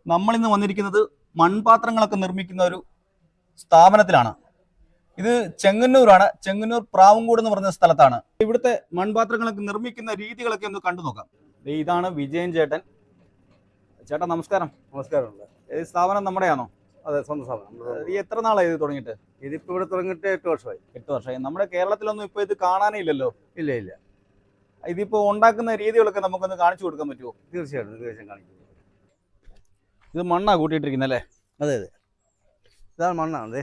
നമ്മൾ ഇന്ന് വന്നിരിക്കുന്നത് മൺപാത്രങ്ങളൊക്കെ നിർമ്മിക്കുന്ന ഒരു സ്ഥാപനത്തിലാണ്. ഇത് ചെങ്ങന്നൂരാണ്. ചെങ്ങന്നൂർ പ്രാവങ്കോട് എന്ന് പറഞ്ഞ സ്ഥലത്താണ്. ഇവിടുത്തെ മൺപാത്രങ്ങളൊക്കെ നിർമ്മിക്കുന്ന രീതികളൊക്കെ ഒന്ന് കണ്ടു നോക്കാം. ഇതാണ് വിജയൻ ചേട്ടൻ. ചേട്ടാ നമസ്കാരം. നമസ്കാരം. ഈ സ്ഥാപനം നമ്മുടെയാണോ? അതെ, സ്വന്തം സ്ഥാപനം. ഈ എത്ര നാളായി ഇത് തുടങ്ങിയിട്ട്? ഇതിപ്പോൾ ഇവിടെ തുടങ്ങിയിട്ട് 8 വർഷമായി. 8 വർഷമായി. നമ്മുടെ കേരളത്തിലൊന്നും ഇപ്പൊ ഇത് കാണാനേ ഇല്ലല്ലോ. ഇല്ല ഇല്ല. ഇതിപ്പോ ഉണ്ടാക്കുന്ന രീതികളൊക്കെ നമുക്കൊന്ന് കാണിച്ചു കൊടുക്കാൻ പറ്റുമോ? തീർച്ചയായിട്ടും കാണിക്കും. ഇത് മണ്ണാ കൂട്ടിയിട്ടിരിക്കുന്നത് അല്ലേ? അതെ അതെ, ഇതാണ് മണ്ണാണ്. അതെ,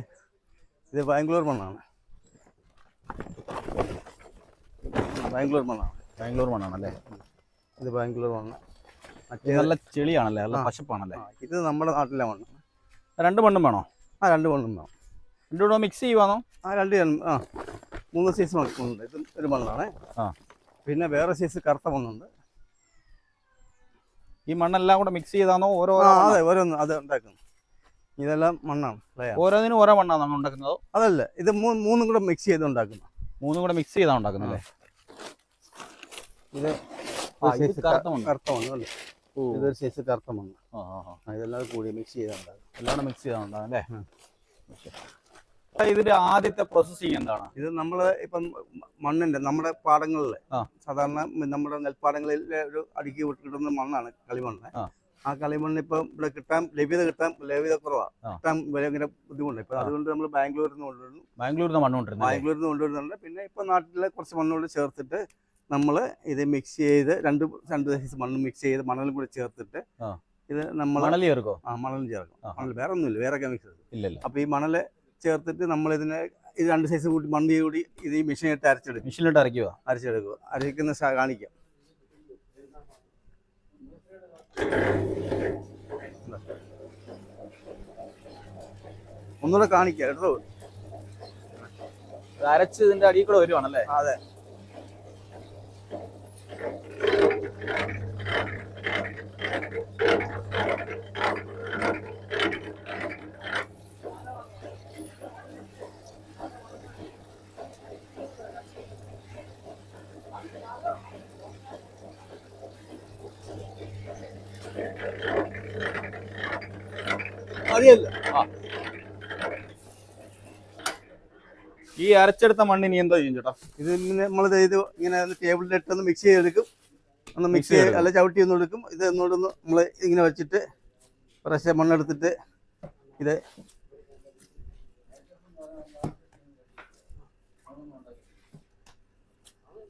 ഇത് ബാംഗ്ലൂർ മണ്ണാണ്. ബാംഗ്ലൂർ മണ്ണാണല്ലേ? ഇത് ബാംഗ്ലൂർ മണ്ണ്. മറ്റേ നല്ല ചെളിയാണല്ലേ, നല്ല പശപ്പാണല്ലേ? ഇത് നമ്മുടെ നാട്ടിലെ മണ്ണ്. 2 മണ്ണും വേണോ? 2 മണ്ണും വേണം. 2 കൂടെ മിക്സ് ചെയ്യുവാണോ? 3 സൈസ് മണ്ണുണ്ട്. ഇത് ഒരു മണ്ണാണ്. പിന്നെ വേറെ സൈസ് കറുത്ത മണ്ണുണ്ട്. ഈ മണ്ണെല്ലാം കൂടെ മിക്സ് ചെയ്താണോ ഓരോ? അതെ, ഓരോന്ന് അത് ഉണ്ടാക്കുന്നു. ഇതെല്ലാം മണ്ണാണ്. ഓരോന്നിനും ഓരോ മണ്ണാണ് നമ്മൾ ഉണ്ടാക്കുന്നത്? അതല്ല, ഇത് മൂന്നും കൂടെ മിക്സ് ചെയ്ത് ഉണ്ടാക്കുന്നു. 3 കൂടെ മിക്സ് ചെയ്താണ് ഉണ്ടാക്കുന്നല്ലേ? ഇത് കറുത്ത മണ്ണല്ലേ? ഇതൊരു സൈസ് കറുത്ത മണ്ണ്. ഇതെല്ലാം കൂടി മിക്സ് ചെയ്തുണ്ടാകും. എല്ലാം മിക്സ് ചെയ്താണുണ്ടാകും അല്ലേ? ഇതിന്റെ ആദ്യത്തെ പ്രോസസ്സിങ് എന്താണ്? ഇത് നമ്മള് ഇപ്പം മണ്ണിന്റെ നമ്മുടെ പാടങ്ങളിൽ സാധാരണ നമ്മുടെ നെൽപ്പാടങ്ങളിൽ ഒരു അടുക്കി കിട്ടുന്ന മണ്ണാണ് കളിമണ്ണ്. ആ കളിമണ്ണ് ഇപ്പം ഇവിടെ ലഭ്യത കുറവാണ്. കിട്ടാൻ ഭയങ്കര ബുദ്ധിമുട്ടുണ്ട്. ഇപ്പൊ അതുകൊണ്ട് നമ്മൾ ബാംഗ്ലൂരിൽ നിന്ന് കൊണ്ടുവരുന്നുണ്ട്. പിന്നെ ഇപ്പൊ നാട്ടിലെ കുറച്ച് മണ്ണോട് ചേർത്തിട്ട് നമ്മൾ ഇത് മിക്സ് ചെയ്ത് രണ്ട് സൈസ് മണ്ണ് മിക്സ് ചെയ്ത് മണലും കൂടി ചേർത്തിട്ട് ഇത് നമ്മൾ മണൽ ചേർക്കും. മണലും ചേർക്കും. മണൽ വേറെ ഒന്നുമില്ല, വേറെ കെമിക്കൽ ഇല്ലല്ലോ. അപ്പൊ ഈ മണല് ചേർത്തിട്ട് നമ്മൾ ഇതിനെ ഇത് 2 സൈസ് കൂടി മണ്ണ് കൂടി ഇത് ഈ മെഷീനിട്ട് മെഷീനിലിട്ട് അരച്ചെടുക്കുക. അരയ്ക്കുന്ന കാണിക്കാം. ഒന്നുകൂടെ കാണിക്കാം കേട്ടോ. അരച്ച് ഇതിന്റെ അടിയിൽ കൂടെ വരുവാണല്ലേ? അതെ. മതിയല്ല. ഈ അരച്ചെടുത്ത മണ്ണിനി എന്താ ചെയ്യും ചേട്ടാ? ഇത് നമ്മളിത് ഇങ്ങനെ ടേബിളിലിട്ടൊന്ന് മിക്സ് ചെയ്തെടുക്കും. ഒന്ന് മിക്സ് ചെയ്ത് അല്ല ചവിട്ടി ഒന്ന് എടുക്കും. ഇത് ഒന്നുകൂടെ നമ്മൾ ഇങ്ങനെ വെച്ചിട്ട് കുറച്ച് മണ്ണെടുത്തിട്ട് ഇത്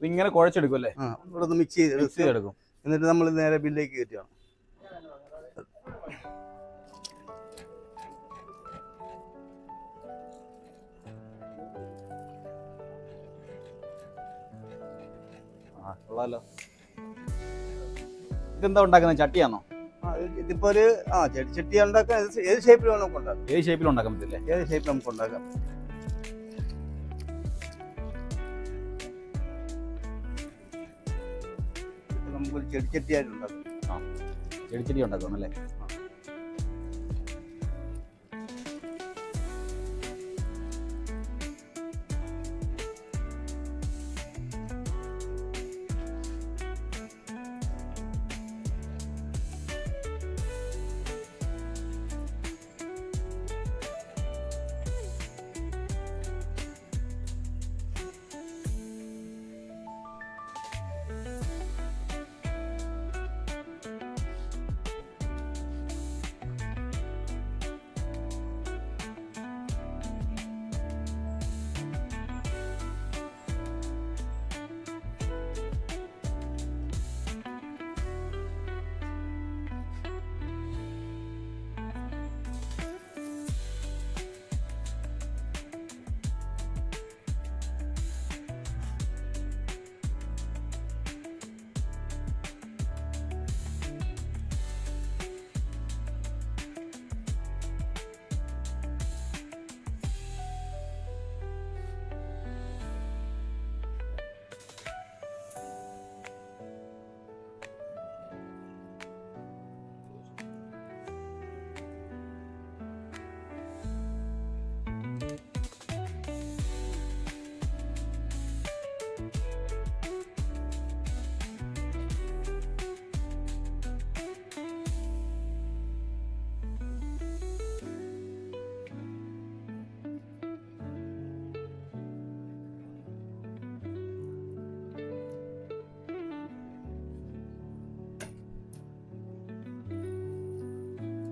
ഇങ്ങനെ കുഴച്ചെടുക്കും അല്ലേ? ഇവിടെ ഒന്ന് മിക്സ് ചെയ്തെടുക്കും. എന്നിട്ട് നമ്മൾ നേരെ ബില്ലേക്ക് കയറ്റുകയാണ്. ഇതെന്താ ഉണ്ടാക്കുന്നത്? ചട്ടിയാണോ? ഇതിപ്പോ ഒരു ചട്ടി ഉണ്ടാക്കാൻ ഏത് ഷേപ്പിൽ നമുക്ക് ഉണ്ടാക്കാം. ഏത് ഷേപ്പിൽ ഉണ്ടാക്കാൻ പറ്റില്ലേ? ഏത് ഷേപ്പിൽ നമുക്ക് ഉണ്ടാക്കാം. നമുക്കൊരു ചെടിച്ചട്ടിയായിട്ട് ഉണ്ടാക്കാം. ചെടിച്ചട്ടി ഉണ്ടാക്കണം അല്ലേ?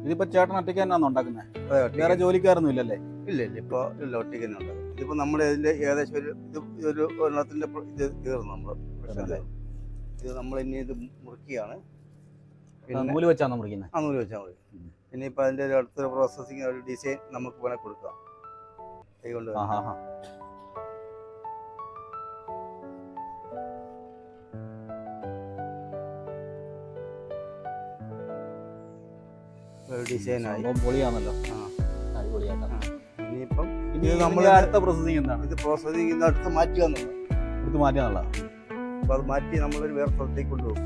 ഇതിപ്പോ ചേട്ടൻ ഒറ്റയ്ക്ക് തന്നെയാണോ ഉണ്ടാക്കുന്നത്? അതെ, ഒറ്റയ്ക്ക്. വേറെ ജോലിക്കാരൊന്നും ഇല്ലല്ലേ? ഇല്ല ഇപ്പൊ ഇല്ല, ഒറ്റയ്ക്ക് തന്നെ ഉണ്ടാകും. ഇതിപ്പോ നമ്മുടെ ഇതിന്റെ ഏകദേശം ഒരു എണ്ണത്തിന്റെ ഇത് തീർന്നു നമ്മള്. പക്ഷേ ഇത് നമ്മൾ ഇനി ഇത് മുറുക്കിയാണ്. പിന്നെ നൂല് വെച്ചാണോ മുറിക്കുന്നത്? ആ, നൂല് വെച്ചാൽ മതി. ഇനിയിപ്പോൾ അതിന്റെ ഒരു അടുത്തൊരു പ്രോസസ്സിങ്, ഒരു ഡിസൈൻ നമുക്ക് വേണേൽ കൊടുക്കാം കൈകൊണ്ട്. ഡിസൈനായി പൊളിയാണല്ലോ. ഇനിയിപ്പം ഇത് നമ്മൾ അടുത്ത പ്രോസസ്സിങ് എന്താണ്? ഇത് പ്രോസസ്സിങ് അടുത്ത് മാറ്റുക എന്നുള്ളത്. എടുത്ത് മാറ്റിയാണല്ലോ. അപ്പൊ അത് മാറ്റി നമ്മളൊരു വേറെ സ്ഥലത്തേക്ക് കൊണ്ടുപോകും.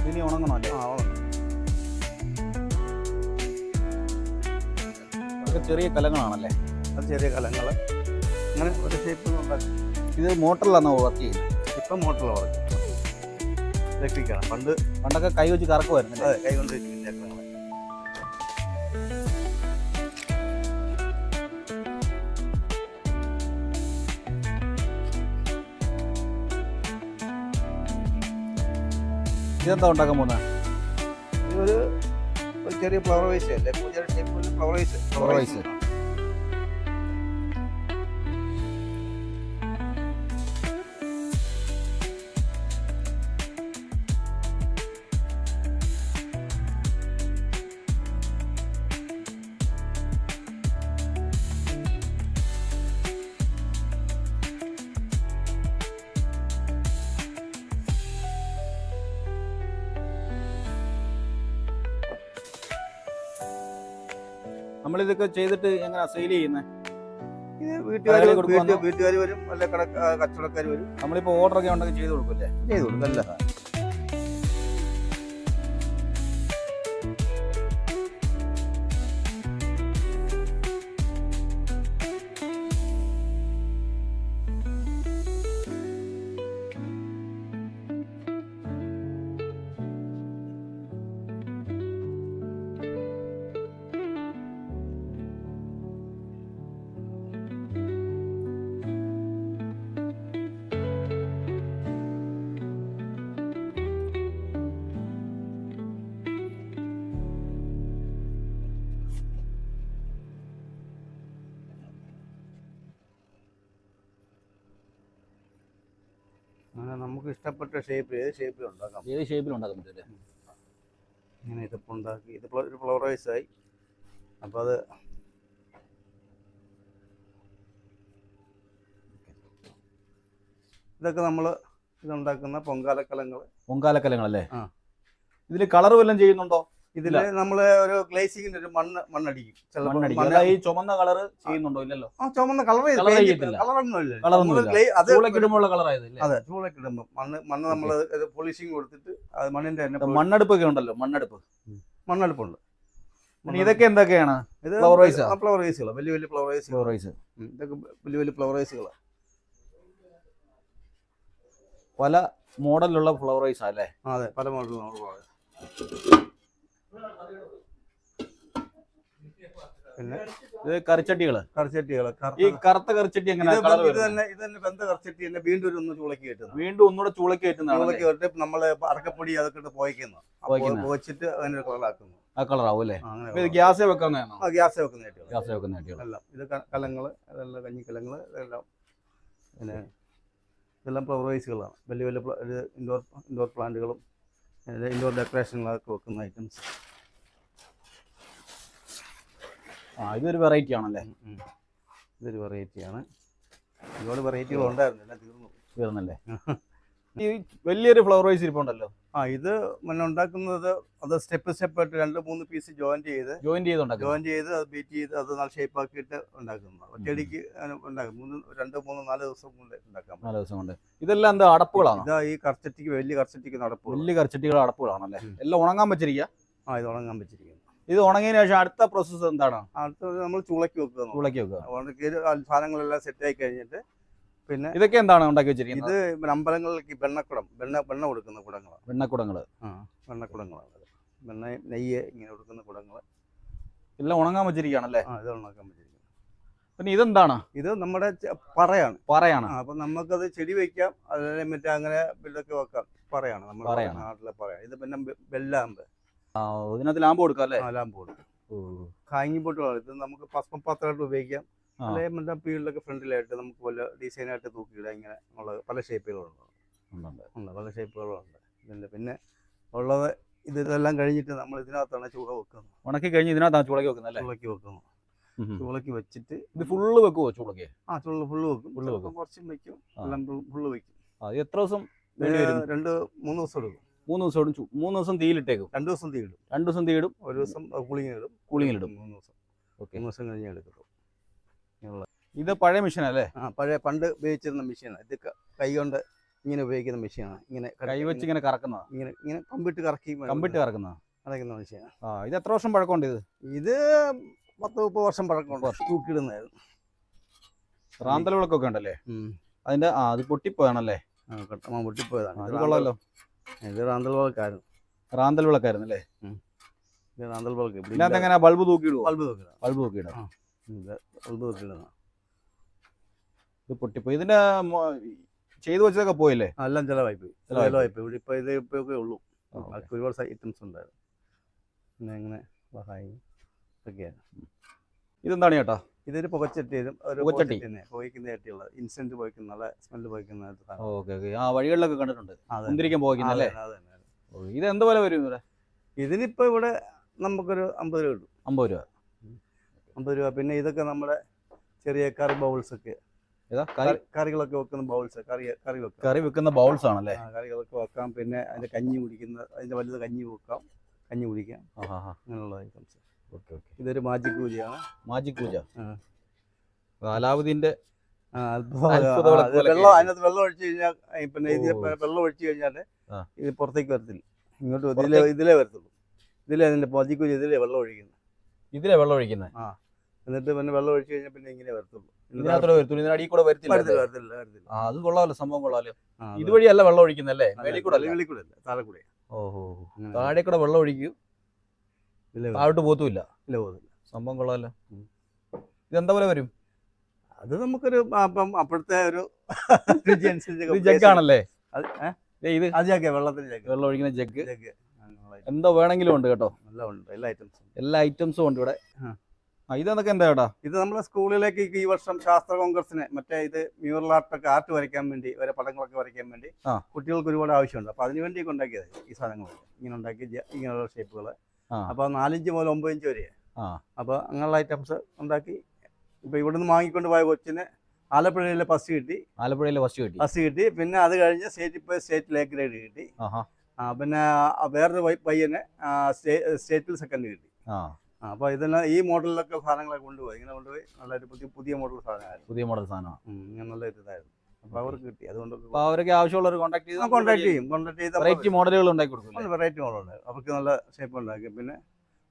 ഇനി ഉണങ്ങണോ അല്ലേ? ആ, ഉണങ്ങും. ചെറിയ കലങ്ങളാണല്ലേ? അത് ചെറിയ കലങ്ങൾ അങ്ങനെ ഒരു ഷേപ്പ് ഉണ്ടാക്കും. ഇത് മോട്ടറിലാണോ വർക്ക് ചെയ്യുന്നത്? ഇപ്പം മോട്ടറിൽ വർക്ക്, ഇലക്ട്രിക്കാണ്. പണ്ടൊക്കെ കൈ വെച്ച് കറക്കുമായിരുന്നു. അതെ, കൈ കൊണ്ട് ചക്രങ്ങൾ. ഇതെന്താ ഉണ്ടാക്കാൻ പോകുന്നത്? ഇതൊരു ചെറിയ ഫ്ലവർ വൈസ് അല്ലേ, പൂജയുടെ ഷേപ്പിൽ ഫ്ലവർ വൈസ്. നമ്മളിതൊക്കെ ചെയ്തിട്ട് എങ്ങനെയാ സെയിൽ ചെയ്യുന്നത്? ഇത് കടകളിൽ കൊടുക്കുവാണോ? വീട്ടുകാർ വരും, അല്ലെ കച്ചവടക്കാർ വരും. നമ്മളിപ്പോ ഓർഡർ ഒക്കെ ഉണ്ടെങ്കിൽ ചെയ്ത് കൊടുക്കില്ലേ? ചെയ്ത് കൊടുക്കും. അല്ല, അങ്ങനെ നമുക്ക് ഇഷ്ടപ്പെട്ട ഷേപ്പ്, ഏത് ഷേപ്പിൽ ഉണ്ടാക്കാം. ഏത് ഷേപ്പിൽ ഉണ്ടാക്കാൻ പറ്റില്ലേ? ഇങ്ങനെ ഇതിപ്പോൾ ഉണ്ടാക്കി, ഇതിപ്പോൾ ഒരു ഫ്ലവറൈസ് ആയി. അപ്പോൾ അത് ഇതൊക്കെ നമ്മൾ ഇതുണ്ടാക്കുന്ന പൊങ്കാലക്കലങ്ങളല്ലേ? ആ. ഇതില് കളർ വല്ലതും ചെയ്യുന്നുണ്ടോ? ഇതിൽ നമ്മൾ ഒരു ഗ്ലേസിങ്ങിന്റെ ഒരു മണ്ണടിക്കും. ഈ ചുമന്ന കളർ ചെയ്യുന്നുണ്ടോ? ഇല്ലല്ലോ. ആ, ചുമന്ന കളർ ചെയ്യത്തില്ല. കളറൊന്നുമില്ല. ചൂളക്കിടുമ്പോൾ കളറായതല്ലേ? അതെ, ചൂളൊക്കെ ഇടുമ്പോൾ മണ്ണ് നമ്മൾ പോളിഷിങ് കൊടുത്തിട്ട് അത് മണ്ണിന്റെ തന്നെ മണ്ണെടുപ്പൊക്കെ ഉണ്ടല്ലോ. മണ്ണെടുപ്പുണ്ട്. ഇതൊക്കെ എന്തൊക്കെയാണ്? ഇത് ഫ്ലവറൈസ്, ഫ്ലവറൈസുകൾ, വലിയ വലിയ ഫ്ലവറൈസ്. ഇതൊക്കെ വലിയ വലിയ ഫ്ലവറൈസുകളാണ്. പല മോഡലിലുള്ള ഫ്ലവറൈസ് അല്ലേ? അതെ, പല മോഡലിലുള്ള. പിന്നെ ഇത് കറിച്ചട്ടികള്. ഈ കറുത്ത കറിച്ചട്ടി എങ്ങനെ? ഇത് തന്നെ വെന്ത കറിച്ചട്ടി തന്നെ വീണ്ടും ഒന്ന് ചൂളക്കി കയറ്റുന്നു. വീണ്ടും ഒന്നുകൂടെ ചൂളക്കി കയറ്റുന്ന നമ്മള് അടക്കപ്പൊടി അതൊക്കെ ഇട്ട് പോയിക്കുന്നു. പോയിച്ചിട്ട് അതിന് കളറാക്കുന്നു. ആ കളറാവും അല്ലേ? ഗ്യാസേ വെക്കുന്നതാണോ? ഗ്യാസ് വെക്കുന്ന എല്ലാം. ഇത് കലങ്ങള്, അതെല്ലാം കഞ്ഞിക്കലങ്ങള്, ഇതെല്ലാം. പിന്നെ ഇതെല്ലാം ഫ്ലവറൈസുകളാണ്. വലിയ വലിയ ഇൻഡോർ പ്ലാന്റുകളും ഇൻഡോർ ഡെക്കറേഷനുകളൊക്കെ വെക്കുന്ന ഐറ്റംസ്. ഇതൊരു വെറൈറ്റി ആണല്ലേ? ഇതൊരു വെറൈറ്റിയാണ്. ഒരുപാട് വെറൈറ്റികൾ ഉണ്ടായിരുന്നില്ല, തീർന്നല്ലേ? ഈ വലിയൊരു ഫ്ലവറൈസ് ഇരിപ്പുണ്ടല്ലോ. ഇത് ഉണ്ടാക്കുന്നത് അത് സ്റ്റെപ്പ് ആയിട്ട് 2-3 പീസ് ജോയിൻ ചെയ്ത് അത് ബീറ്റ് ചെയ്ത് അത് നല്ല ഷേപ്പ് ആക്കിയിട്ട് ഉണ്ടാക്കുന്നത്. ഒറ്റയടിക്ക് ഉണ്ടാക്കും. 2-3-4 ദിവസം കൊണ്ട് ഉണ്ടാക്കാം. 4 ദിവസം കൊണ്ട്. ഇതെല്ലാം എന്താ അടപ്പുകളാണ്? ഇതാ ഈ കർച്ചട്ടിക്ക്, വലിയ കർച്ചട്ടിക്ക് അടപ്പ്, വലിയ കർച്ചട്ടികൾ അടപ്പുകളാണല്ലേ? എല്ലാം ഉണങ്ങാൻ വെച്ചിരിക്കുക. ഇത് ഉണങ്ങാൻ വെച്ചിരിക്കുന്നു. ഇത് ഉണങ്ങിയതിനു ശേഷം അടുത്ത പ്രോസസ്സ് എന്താണ്? അടുത്തത് നമ്മൾ ചൂളക്കി വെക്കുക. സാധനങ്ങളെല്ലാം സെറ്റ് ആയി കഴിഞ്ഞിട്ട് പിന്നെ ഇതൊക്കെ എന്താണ് ഉണ്ടാക്കി വെച്ചിരിക്കുന്നത്? ഇത് അമ്പലങ്ങളിലേക്ക് വെണ്ണ കൊടുക്കുന്ന കുടങ്ങളാണ്. വെണ്ണക്കുടങ്ങള്. വെണ്ണക്കുടങ്ങളാണ്. വെണ്ണ, നെയ്യ് ഇങ്ങനെ കൊടുക്കുന്ന കുടങ്ങൾ. എല്ലാം ഉണങ്ങാൻ വെച്ചിരിക്കുകയാണല്ലേ? ഇത് ഉണക്കാൻ പറ്റിയിരിക്കുന്നത്. പിന്നെ ഇതെന്താണ്? ഇത് നമ്മുടെ പറയാണ്. പറയാണ്. അപ്പൊ നമുക്കത് ചെടി വെക്കാം, അതുപോലെ മറ്റേ അങ്ങനെ ഇതൊക്കെ വെക്കാം. പറയാണ് നമ്മുടെ പറയാണ്. നാട്ടിലെ പറയാം. ഇത് പിന്നെ ബെല്ലാമ്പ്. ഇതിനകത്ത് ലാമ്പ് കൊടുക്കാം അല്ലേ? ലാമ്പ് കൊടുക്കും. ഹാങ്ങിങ് ബോട്ടുകളാണ് ഇത്. നമുക്ക് ഭസ്മപാത്രമായിട്ട് ഉപയോഗിക്കാം, അല്ലെങ്കിൽ മറ്റേ ഫീൽഡിലൊക്കെ ഫ്രണ്ടിലായിട്ട് നമുക്ക് വല്ല ഡിസൈനായിട്ട് തൂക്കിയിടാം. ഇങ്ങനെ ഉള്ള പല ഷേപ്പുകളുണ്ട്, പല ഷേപ്പുകളുണ്ട് ഇതിൻ്റെ. പിന്നെ ഉള്ളത് ഇതെല്ലാം കഴിഞ്ഞിട്ട് നമ്മൾ ഇതിനകത്താണ് ചൂള വെക്കുന്നത്. ഉണക്കി കഴിഞ്ഞ് ഇതിനകത്താണ് ചൂളക്കി വെക്കുന്നത് അല്ലേ? ചൂളക്കി വെക്കുന്നു. ചൂളക്കി വെച്ചിട്ട് ഇത് ഫുള്ള് വെക്കുവോ ചൂളക്ക്? ചൂള ഫുള്ള് വെക്കും. കുറച്ചും വെക്കും, എല്ലാം ഫുള്ള് വെക്കും. എത്ര ദിവസം? 2-3 ദിവസം എടുക്കും. 3 ദിവസം എടുക്കും. 3 ദിവസം തീയിലിട്ടേക്കും. 2 ദിവസം തീയിടും. 2 ദിവസം തീയിടും. ഒരു ദിവസം കൂളിങ്ങിലിടും. 3 ദിവസം. 3 ദിവസം കഴിഞ്ഞ് എടുക്കും. ഇത് പഴയ മെഷീൻ അല്ലേ? പഴയ പണ്ട് ഉപയോഗിച്ചിരുന്ന മെഷീനാണ് ഇത്. കൈ കൊണ്ട് ഇങ്ങനെ ഉപയോഗിക്കുന്ന മെഷീനാണ്. ഇങ്ങനെ കൈ വെച്ച് ഇങ്ങനെ കറക്കുന്നതാണ്. ഇങ്ങനെ കമ്പിട്ട് കറക്കുന്ന മെഷീനാണ്. ഇത് എത്ര വർഷം പഴക്കമുണ്ട്? ഇത് 10-30 വർഷം പഴക്കമുണ്ട്. തൂക്കിയിടുന്നതായിരുന്നു. റാന്തൽ വിളക്കൊക്കെ ഉണ്ടല്ലേ അതിന്റെ? അത് പൊട്ടിപ്പോയാണല്ലേ? പൊട്ടിപ്പോയതാണ്. അത് കൊള്ളാലോ. ഇത് റാന്തൽ വിളക്കായിരുന്നു. റാന്തൽ വിളക്കായിരുന്നു അല്ലേ? ഇത് റാന്തൽ വിളക്ക്. ഇതിനകത്ത് എങ്ങനെ ബൾബ് തൂക്കിയിടുവോ? ബൾബ് തൂക്കിയിടാം. ഇത് പൊട്ടിപ്പോയി. ഇതിന്റെ ചെയ്തു വെച്ചതൊക്കെ പോയില്ലേ? എല്ലാം ചിലവായി പോയി. ഇവിടെ ഇപ്പൊ ഇതൊക്കെ ഉള്ളൂ. ഒരുപാട് ഐറ്റംസ് ഉണ്ടായിരുന്നു. പിന്നെ അങ്ങനെ ഇതൊക്കെയാണ്. ഇതെന്താണ് ചേട്ടാ? ഇതൊരു പുകച്ചട്ടിയും പുകയ്ക്കുന്ന ചട്ടിയുള്ളത്. ഇൻസ്റ്റന്റ് പുകയ്ക്കുന്ന, നല്ല സ്മെല്ല് പുകയ്ക്കുന്ന. വഴികളിലൊക്കെ കണ്ടിട്ടുണ്ട്. മുന്തിരിക്കാൻ പുകയ്ക്കുന്നല്ലേ? ഇത് എന്ത് വില വരും ഇവിടെ? ഇതിനിപ്പോ ഇവിടെ നമുക്കൊരു 50 രൂപ കിട്ടും. 50 രൂപ. പിന്നെ ഇതൊക്കെ നമ്മുടെ ചെറിയ കറി ബൗൾസ് ഒക്കെ, കറികളൊക്കെ വെക്കുന്ന ബൗൾസ്, കറി വെക്കുന്ന ബൗൾസ് ആണല്ലേ? കറികളൊക്കെ വെക്കാം. പിന്നെ അതിന്റെ കഞ്ഞി കുടിക്കുന്ന, അതിന്റെ വലുത് കഞ്ഞി വെക്കാം, കഞ്ഞി കുടിക്കാം. അങ്ങനെയുള്ള ഐറ്റംസ്. ഇതൊരു മാജിക് പൂജയാണ്. മാജിക് പൂജ. അലാവുദ്ദീന്റെ വെള്ളം, അതിനകത്ത് വെള്ളം ഒഴിച്ചു കഴിഞ്ഞാൽ, പിന്നെ ഇതിൽ വെള്ളം ഒഴിച്ചു കഴിഞ്ഞാൽ ഇത് പുറത്തേക്ക് വരത്തില്ല. ഇങ്ങോട്ട് ഇതിലേ വരത്തുള്ളൂ. ഇതിലേ അതിന്റെ മാജിക് പൂജ ഇതിലേ വെള്ളം ഒഴിക്കുന്നത്. എന്നിട്ട് പിന്നെ വെള്ളം ഒഴിച്ചു കഴിഞ്ഞാൽ പിന്നെ ഇങ്ങനെ വരത്തുള്ളൂ. അത് കൊള്ളാമല്ലോ, സംഭവം കൊള്ളാലോ. ഇതുവഴിയല്ല വെള്ളം ഒഴിക്കുന്നല്ലേ? താഴെ കൂടെ. താഴെ കൂടെ വെള്ളം ഒഴിക്കൂ, താഴോട്ട് പോത്തുമില്ല. സംഭവം കൊള്ളാലോ. ഇതെന്താ പോലെ വരും? അത് നമുക്കൊരു അപ്പോഴത്തെ ഒരു രുചി അനുസരിച്ച്. ജഗ്ഗാണല്ലേ ഇത്? വെള്ളം ഒഴിക്കുന്ന ജഗ്. എന്തോ വേണമെങ്കിലും ഉണ്ട് കേട്ടോ. എല്ലാ ഐറ്റംസും ഉണ്ട് ഇവിടെ. ഇതെന്നൊക്കെ എന്താ ചേട്ടാ? ഇത് നമ്മുടെ സ്കൂളിലേക്ക് ഈ വർഷം ശാസ്ത്ര കോൺഗ്രസിന് മറ്റേ ഇത് മ്യൂറൽ ആർട്ട് വരയ്ക്കാൻ വേണ്ടി, പടങ്ങളൊക്കെ വരയ്ക്കാൻ വേണ്ടി കുട്ടികൾക്ക് ഒരുപാട് ആവശ്യമുണ്ട്. അപ്പൊ അതിനു വേണ്ടിയൊക്കെ ഉണ്ടാക്കിയത് ഈ സാധനങ്ങൾ. ഇങ്ങനെ ഉണ്ടാക്കി ഇങ്ങനെയുള്ള ഷേപ്പുകൾ. അപ്പൊ 4 ഇഞ്ച് മുതൽ 9 ഇഞ്ച് വരെ. അപ്പൊ അങ്ങനെയുള്ള ഐറ്റംസ് ഉണ്ടാക്കി. ഇപ്പൊ ഇവിടുന്ന് വാങ്ങിക്കൊണ്ട് പോയ കൊച്ചിന് ആലപ്പുഴയിലെ ഫസ്റ്റ് കിട്ടി. പിന്നെ അത് കഴിഞ്ഞ് സ്റ്റേറ്റിൽ എ ഗ്രേഡ് കിട്ടി. പിന്നെ വേറൊരു പയ്യന് സ്റ്റേറ്റിൽ സെക്കൻഡ് കിട്ടി. അപ്പൊ ഇതെല്ലാം ഈ മോഡലിലൊക്കെ സാധനങ്ങളൊക്കെ കൊണ്ടുപോയി. ഇങ്ങനെ കൊണ്ടുപോയി നല്ലൊരു പുതിയ മോഡൽ സാധനമാണ്. ഇങ്ങനെ നല്ല ഇതായിരുന്നു. അപ്പൊ അവർക്ക് കിട്ടി. അതുകൊണ്ട് അവർക്ക് ആവശ്യമുള്ളവർ കോൺടാക്ട് ചെയ്ത് വെറൈറ്റി മോഡലുകൾ ഉണ്ടാക്കി കൊടുക്കും. വെറൈറ്റി മോഡലുണ്ട്. അവർക്ക് നല്ല ഷേപ്പ് ഉണ്ടാക്കി. പിന്നെ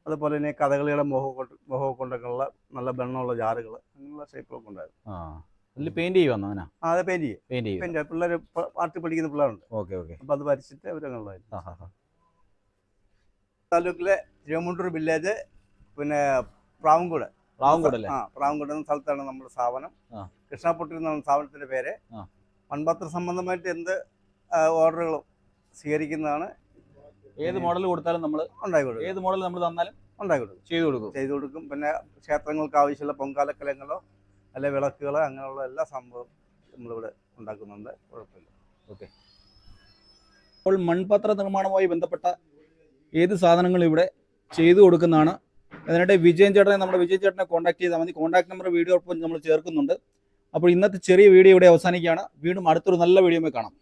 അതുപോലെ തന്നെ കഥകളിയുടെ മുഖ കൊണ്ടൊക്കെയുള്ള നല്ല ബണ്ണമുള്ള ജാറുകൾ, അങ്ങനെയുള്ള ഷേപ്പുകളൊക്കെ ഉണ്ടായിരുന്നു. പെയിന്റ് ചെയ്യുവാ? അതെ, പെയിന്റ് ചെയ്യും. പിള്ളേർ പാട്ട് പഠിക്കുന്ന പിള്ളേരുണ്ട്. അപ്പൊ അത് വരച്ചിട്ട് അവരങ്ങനെയുള്ളതായിരുന്നു. താലൂക്കിലെ തിരുവമുണ്ടൂർ വില്ലേജ്, പിന്നെ പ്രാവൻകൂട് എന്ന സ്ഥലത്താണ് നമ്മുടെ സ്ഥാപനം. കൃഷ്ണപുട്ടി എന്ന സ്ഥാപനത്തിന്റെ പേര്. മൺപാത്ര സംബന്ധമായിട്ട് എന്ത് ഓർഡറുകളും സ്വീകരിക്കുന്നതാണ്. ഏത് മോഡൽ കൊടുത്താലും നമ്മൾ ഉണ്ടാക്കി കൊടുക്കും. ഏത് മോഡൽ നമ്മൾ തന്നാലും ഉണ്ടാക്കി കൊടുക്കും, ചെയ്തു കൊടുക്കും. പിന്നെ ക്ഷേത്രങ്ങൾക്ക് ആവശ്യമുള്ള പൊങ്കാലക്കലങ്ങളോ അല്ലെ വിളക്കുകളോ അങ്ങനെയുള്ള എല്ലാ സംഭവം നമ്മളിവിടെ ഉണ്ടാക്കുന്നുണ്ട്. കുഴപ്പമില്ല. അപ്പോൾ മൺപാത്ര നിർമ്മാണവുമായി ബന്ധപ്പെട്ട ഏത് സാധനങ്ങളും ഇവിടെ ചെയ്തു കൊടുക്കുന്നതാണ്. അതിനായിട്ട് നമ്മുടെ വിജയൻ ചേട്ടനെ കോൺടാക്ട് ചെയ്താൽ മതി. കോൺടാക്ട് നമ്പർ വീഡിയോ ഒപ്പം നമ്മൾ ചേർക്കുന്നുണ്ട്. അപ്പോൾ ഇന്നത്തെ ചെറിയ വീഡിയോ ഇവിടെ അവസാനിക്കുകയാണ്. വീണ്ടും അടുത്തൊരു നല്ല വീഡിയോയിൽ കാണാം.